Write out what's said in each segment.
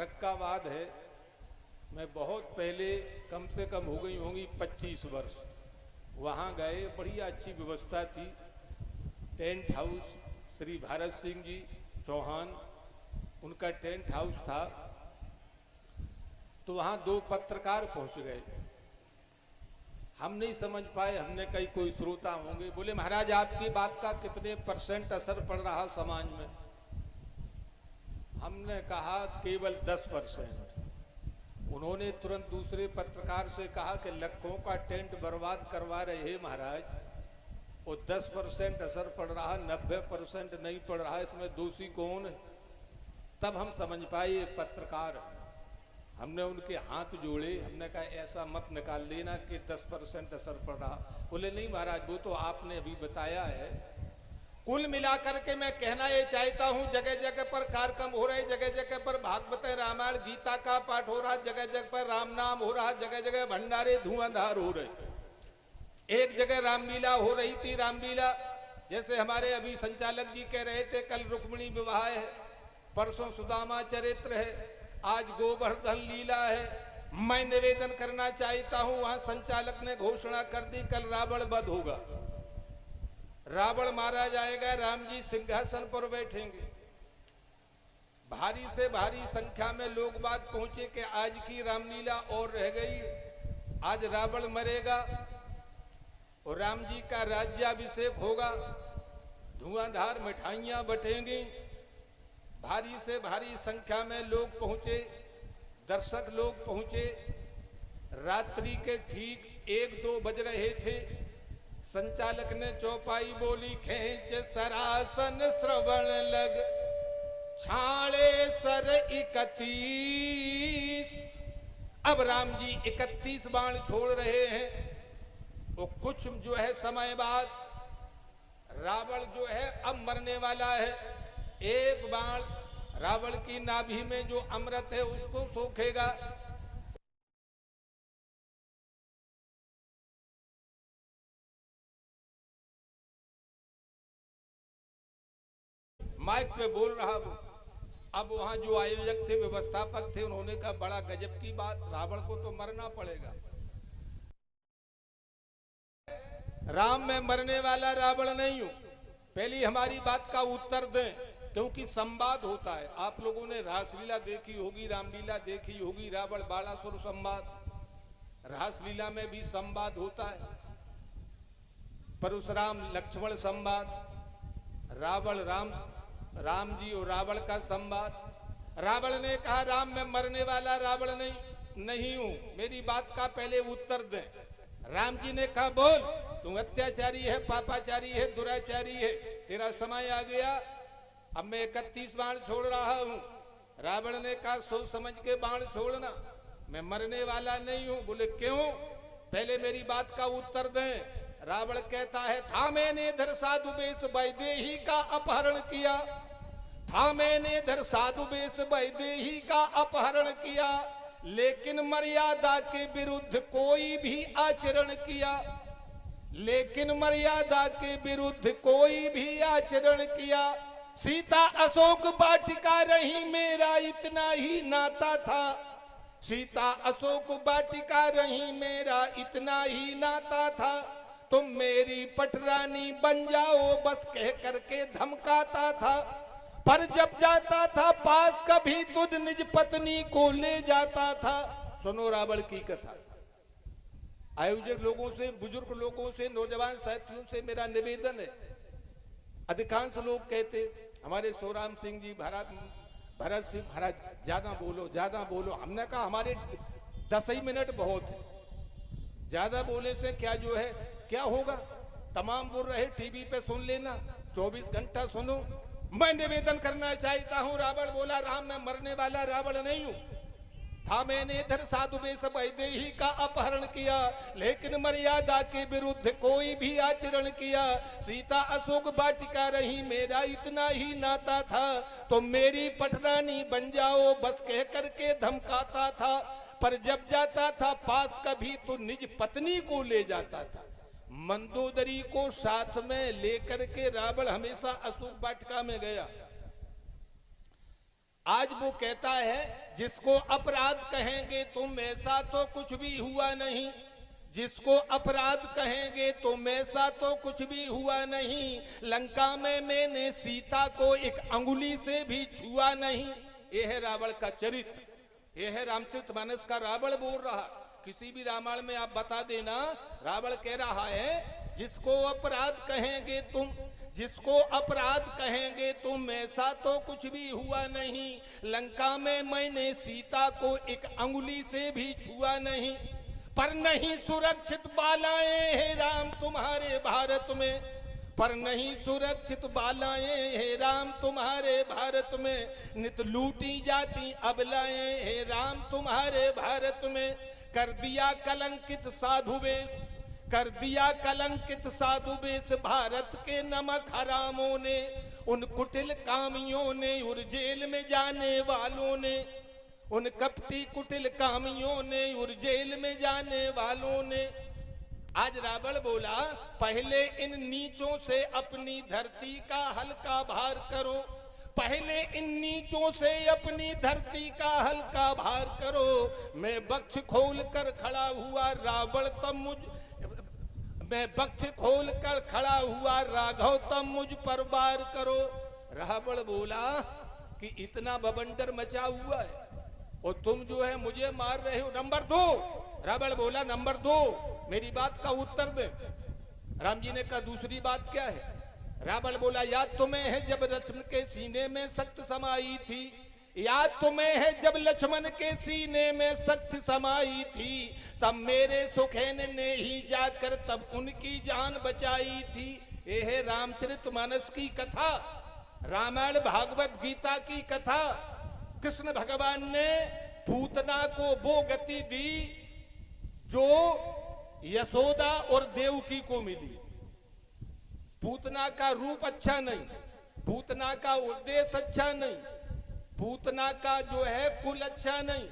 फरक्काबाद है। मैं बहुत पहले, कम से कम हो गई होंगी 25 वर्ष, वहाँ गए। बढ़िया अच्छी व्यवस्था थी। टेंट हाउस श्री भारत सिंह जी चौहान, उनका टेंट हाउस था। तो वहाँ 2 पत्रकार पहुँच गए। हम नहीं समझ पाए। हमने कही कोई श्रोता होंगे। बोले महाराज आपकी बात का कितने % असर पड़ रहा समाज में? हमने कहा केवल 10%। उन्होंने तुरंत दूसरे पत्रकार से कहा कि लाखों का टेंट बर्बाद करवा रहे हैं महाराज, और 10% असर पड़ रहा, 90% नहीं पड़ रहा, इसमें दोषी कौन है? तब हम समझ पाए ये पत्रकार। हमने उनके हाथ जोड़े। हमने कहा ऐसा मत निकाल देना कि 10% असर पड़ रहा। बोले नहीं महाराज, वो तो आपने अभी बताया है। कुल मिलाकर के मैं कहना ये चाहता हूँ, जगह जगह पर कार्यक्रम हो रहे, जगह जगह पर भागवत रामायण गीता का पाठ हो रहा, जगह जगह पर राम नाम हो रहा, जगह जगह भंडारे धुआंधार हो रहे। एक जगह रामलीला हो रही थी। रामलीला जैसे हमारे अभी संचालक जी कह रहे थे, कल रुक्मिणी विवाह है, परसों सुदामा चरित्र है, आज गोवर्धन लीला है। मैं निवेदन करना चाहता हूं, वहां संचालक ने घोषणा कर दी कल रावण वध होगा, रावण मारा जाएगा, राम जी सिंहासन पर बैठेंगे। भारी से भारी संख्या में लोग बाग पहुंचे कि आज की रामलीला और रह गई, आज रावण मरेगा और राम जी का राज्याभिषेक होगा, धुआंधार मिठाइयां बटेंगी। भारी से भारी संख्या में लोग पहुंचे, दर्शक लोग पहुंचे। रात्रि के ठीक 1-2 बज रहे थे। संचालक ने चौपाई बोली, खेच सरासन श्रवण लग, छाड़े सर 31। अब राम जी 31 बाण छोड़ रहे हैं। वो कुछ जो है समय बाद रावण जो है अब मरने वाला है। एक बाण रावण की नाभि में जो अमृत है उसको सोखेगा। माइक पे बोल रहा वो। अब वहां जो आयोजक थे, व्यवस्थापक थे, उन्होंने कहा बड़ा गजब की बात, रावण को तो मरना पड़ेगा। राम में मरने वाला रावण नहीं हूं। पहली हमारी बात का उत्तर दें, क्योंकि संवाद होता है। आप लोगों ने रासलीला देखी होगी, रामलीला देखी होगी, रावण बाणासुर संवाद। रासलीला में भी संवाद होता है। परशुराम लक्ष्मण संवाद, रावण राम जी और रावण का संवाद। रावण ने कहा राम में मरने वाला रावण नहीं हूं, मेरी बात का पहले उत्तर दें। राम जी ने कहा बोल, तू अत्याचारी है, पापाचारी है, दुराचारी है, तेरा समय आ गया, अब मैं 31 बाण छोड़ रहा हूं। रावण ने कहा सोच समझ के बाण छोड़ना, मैं मरने वाला नहीं हूं। बोले क्यों? पहले मेरी बात का उत्तर दें। रावण कहता है था मैंने इधर साधु वेश वैदेही का अपहरण किया, था मैंने इधर साधु वेश वैदेही का अपहरण किया, लेकिन मर्यादा के विरुद्ध कोई भी आचरण किया, लेकिन मर्यादा के विरुद्ध कोई भी आचरण किया। सीता अशोक वाटिका रही, मेरा इतना ही नाता था, सीता अशोक वाटिका रही, मेरा इतना ही नाता था। तुम मेरी पटरानी बन जाओ बस कह करके धमकाता था, पर जब जाता था पास कभी तुझ निज पत्नी को ले जाता था। सुनो रावण की कथा। आयोजक लोगों से, बुजुर्ग लोगों से, नौजवान साथियों से मेरा निवेदन है। अधिकांश लोग कहते हमारे सोराम सिंह जी, भरत सिंह महाराज ज्यादा बोलो, ज्यादा बोलो। हमने कहा हमारे 10 ही मिनट बहुत है, ज्यादा बोले से क्या जो है क्या होगा? तमाम बोल रहे टीवी पे सुन लेना, 24 घंटा सुनो। मैं निवेदन करना चाहता हूं, रावण बोला राम में मरने वाला रावण नहीं हूं, था मैंने इधर साधु वेश वैदेही का अपहरण किया, लेकिन मर्यादा के विरुद्ध कोई भी आचरण किया। सीता अशोक वाटिका रही, मेरा इतना ही नाता था, तो मेरी पटरानी बन जाओ बस कह करके धमकाता था, पर जब जाता था पास कभी तो निज पत्नी को ले जाता था। मंदोदरी को साथ में लेकर के रावण हमेशा अशोक वाटिका में गया। आज वो कहता है जिसको अपराध कहेंगे तुम ऐसा तो कुछ भी हुआ नहीं, जिसको अपराध कहेंगे तुम ऐसा तो कुछ भी हुआ नहीं, लंका में मैंने सीता को एक अंगुली से भी छुआ नहीं। यह है रावण का चरित्र, यह है रामचरितमानस का रावण बोल रहा। किसी भी रामायण में आप बता देना, रावण कह रहा है जिसको अपराध कहेंगे तुम, जिसको अपराध कहेंगे तुम ऐसा तो कुछ भी हुआ नहीं, लंका में मैंने सीता को एक अंगुली से भी छुआ नहीं। पर नहीं सुरक्षित बालाएं हैं राम तुम्हारे भारत में, पर नहीं सुरक्षित बालाएं हैं राम तुम्हारे भारत में, नित लूटी जाती अबलाएं हैं राम तुम्हारे भारत में। कर दिया कलंकित साधु वेश, कर दिया कलंकित साधु वेश भारत के नमक हरामों ने, उन कुटिल कामियों ने, उर जेल में जाने वालों ने, उन कपटी कुटिल कामियों ने, उर जेल में जाने वालों ने। आज रावण बोला पहले इन नीचों से अपनी धरती का हल्का भार करो, पहले इन नीचों से अपनी धरती का हल्का भार करो। मैं बक्ष खोल कर खड़ा हुआ रावण तब मुझ, मैं बक्ष खोल कर खड़ा हुआ राघव तब मुझ पर वार करो। रावण बोला कि इतना बवंडर मचा हुआ है और तुम जो है मुझे मार रहे हो। नंबर 2, रावण बोला नंबर 2 मेरी बात का उत्तर दे। राम जी ने कहा दूसरी बात क्या है? रावण बोला याद तुम्हें है जब लक्ष्मण के सीने में सख्त समाई थी, याद तुम्हें है जब लक्ष्मण के सीने में सख्त समाई थी, तब मेरे सुखेन ने ही जाकर तब उनकी जान बचाई थी। यह है रामचरितमानस की कथा, रामायण भागवत गीता की कथा। कृष्ण भगवान ने पूतना को वो गति दी जो यशोदा और देवकी को मिली। पूतना का रूप अच्छा नहीं, पूतना का उद्देश्य अच्छा नहीं, पूतना का जो है कुल अच्छा नहीं,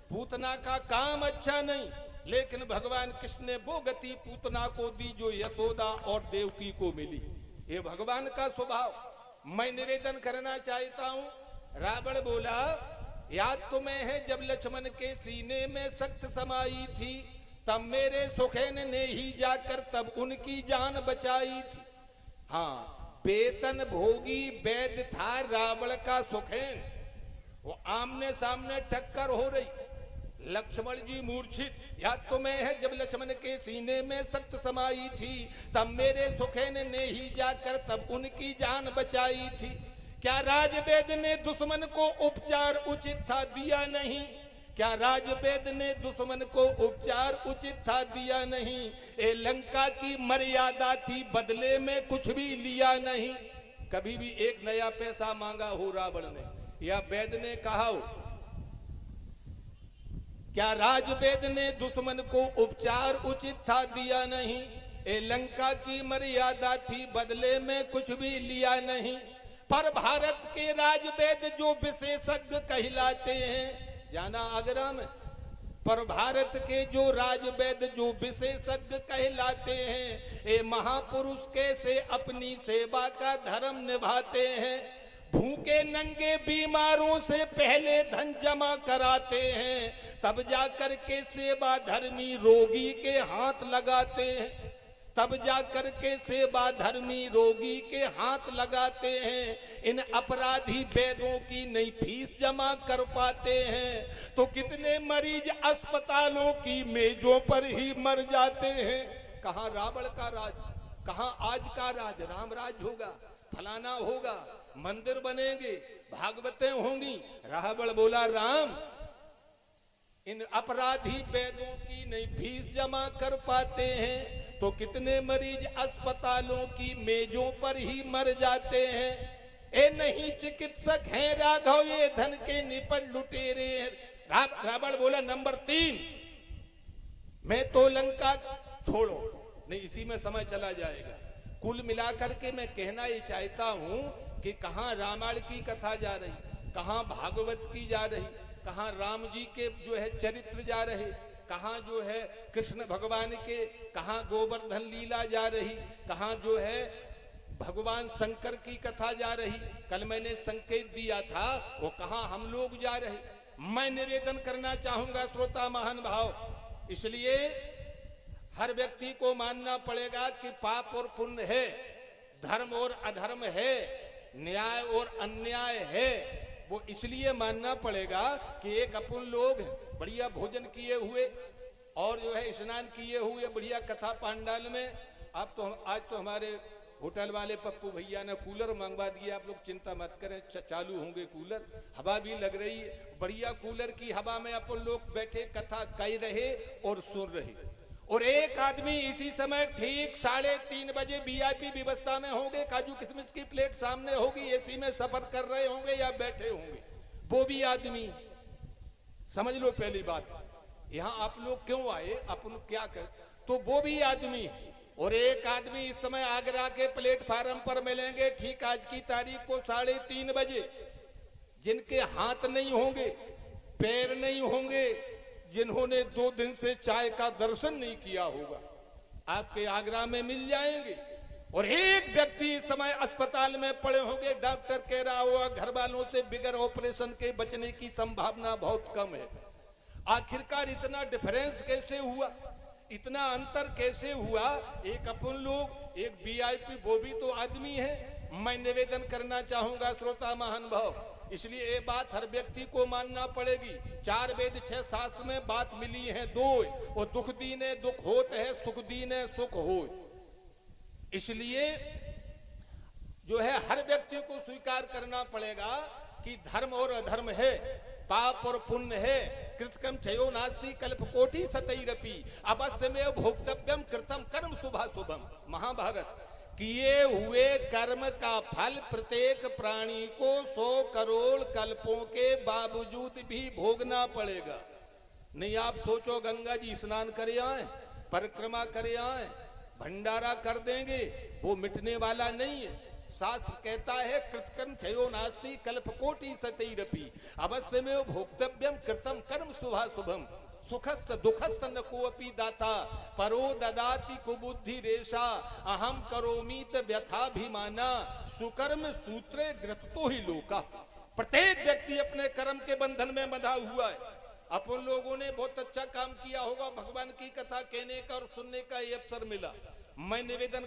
पूतना का काम अच्छा नहीं, लेकिन भगवान कृष्ण ने वो गति पूतना को दी जो यशोदा और देवकी को मिली। ये भगवान का स्वभाव। मैं निवेदन करना चाहता हूं, रावण बोला याद तुम्हें है जब लक्ष्मण के सीने में सख्त समाई थी, तब मेरे सुखेन ने ही जाकर तब उनकी जान बचाई थी। हाँ, वेतन भोगी वैद्य था रावण का सुखेन, वो आमने सामने टक्कर हो रही। लक्ष्मण जी मूर्छित, याद तुम्हें है जब लक्ष्मण के सीने में सख्त समाई थी, तब मेरे सुखेन ने ही जाकर तब उनकी जान बचाई थी। क्या राजवेद ने दुश्मन को उपचार उचित था दिया नहीं, क्या राजवेद ने दुश्मन को उपचार उचित था दिया नहीं। ए लंका की मर्यादा थी बदले में कुछ भी लिया नहीं। कभी भी एक नया पैसा मांगा हो रावण ने या वेद ने कहा हो? क्या राजवेद ने दुश्मन को उपचार उचित था दिया नहीं। ए लंका की मर्यादा थी बदले में कुछ भी लिया नहीं। पर भारत के राजवेद जो विशेषज्ञ कहलाते हैं, जाना आगरा में, पर भारत के जो राजवेद जो विशेषज्ञ कहलाते हैं, ये महापुरुष कैसे अपनी सेवा का धर्म निभाते हैं। भूखे नंगे बीमारों से पहले धन जमा कराते हैं, तब जाकर के सेवा धर्मी रोगी के हाथ लगाते हैं, तब जाकर के सेवा धर्मी रोगी के हाथ लगाते हैं। इन अपराधी वैद्यों की नई फीस जमा कर पाते हैं, तो कितने मरीज अस्पतालों की मेजों पर ही मर जाते हैं। कहाँ रावण का राज, कहाँ आज का राज। राम राज होगा, फलाना होगा, मंदिर बनेंगे, भागवतें होंगी। रावण बोला राम इन अपराधी वैद्यों की नई फीस जमा कर पाते हैं, तो कितने मरीज अस्पतालों की मेजों पर ही मर जाते हैं। ए नहीं चिकित्सक हैं राघव ये धन के निपट लुटेरे हैं। रावण बोला नंबर 3 मैं तो लंका छोड़ो नहीं, इसी में समय चला जाएगा। कुल मिलाकर के मैं कहना ये चाहता हूं कि कहां रामायण की कथा जा रही, कहां भागवत की जा रही, कहां राम जी के जो है चरित्र जा रहे, कहां जो है कृष्ण भगवान के, कहां गोवर्धन लीला जा रही, कहां जो है भगवान शंकर की कथा जा रही। कल मैंने संकेत दिया था, वो कहां हम लोग जा रहे। मैं निवेदन करना चाहूंगा श्रोता महानुभाव, इसलिए हर व्यक्ति को मानना पड़ेगा कि पाप और पुण्य है, धर्म और अधर्म है, न्याय और अन्याय है। वो इसलिए मानना पड़ेगा कि एक अपन लोग बढ़िया भोजन किए हुए और जो है स्नान किए हुए बढ़िया कथा पांडाल में। अब तो आज तो हमारे होटल वाले पप्पू भैया ने कूलर मंगवा दिया, आप लोग चिंता मत करें, चालू होंगे कूलर, हवा भी लग रही है बढ़िया। कूलर की हवा में अपन लोग बैठे कथा कह रहे और सुन रहे। और एक आदमी इसी समय ठीक 3:30 बजे वीआईपी व्यवस्था में होंगे, काजू किशमिश की प्लेट सामने होगी, एसी में सफर कर रहे होंगे या बैठे होंगे। वो भी आदमी, समझ लो पहली बात, यहां आप लोग क्यों आए, अपन क्या कर, तो वो भी आदमी। और एक आदमी इस समय आगरा के प्लेटफार्म पर मिलेंगे ठीक आज की तारीख को 3:30 बजे, जिनके हाथ नहीं होंगे, पैर नहीं होंगे, जिन्होंने 2 दिन से चाय का दर्शन नहीं किया होगा, आपके आगरा में मिल जाएंगे। और एक व्यक्ति इस समय अस्पताल में पड़े होंगे, डॉक्टर कह रहा होगा घर वालों से बिगर ऑपरेशन के बचने की संभावना बहुत कम है। आखिरकार इतना डिफरेंस कैसे हुआ, इतना अंतर कैसे हुआ? एक अपन लोग, एक वीआईपी, वो भी तो आदमी है। मैं निवेदन करना चाहूंगा श्रोता महानुभाव, इसलिए ये बात हर व्यक्ति को मानना पड़ेगी। 4 वेद 6 शास्त्र में बात मिली है 2, और दुख दीने दुख होत है, सुख दीने सुख हो। इसलिए जो है हर व्यक्ति को स्वीकार करना पड़ेगा कि धर्म और अधर्म है, पाप और पुण्य है। कृतकम क्षयो नास्ति कल्प कोटि सतैरपि अवश्य में भोक्तव्यम कृतम कर्म शुभाशुभम। महाभारत, किए हुए कर्म का फल प्रत्येक प्राणी को 100 करोड़ कल्पों के बावजूद भी भोगना पड़ेगा। नहीं आप सोचो गंगा जी स्नान करे आए, परिक्रमा करे आए, भंडारा कर देंगे, वो मिटने वाला नहीं है। शास्त्र कहता है कृतकर्म क्षयो नास्ति कल्पकोटि सतैरपि अवश्य में भोक्तव्यम कृतम कर्म शुभाशुभम सुखस्त दुखस्त न कोपि दाता परो ददाति कुबुद्धि रेशा अहम करोमीत व्यथाभिमाना सुकर्म सूत्रे ग्रतो ही लोका। प्रत्येक व्यक्ति अपने कर्म के बंधन में बंधा हुआ है। अपन लोगों ने बहुत अच्छा काम किया होगा, भगवान की कथा कहने का और सुनने का ये अवसर मिला। मैं निवेदन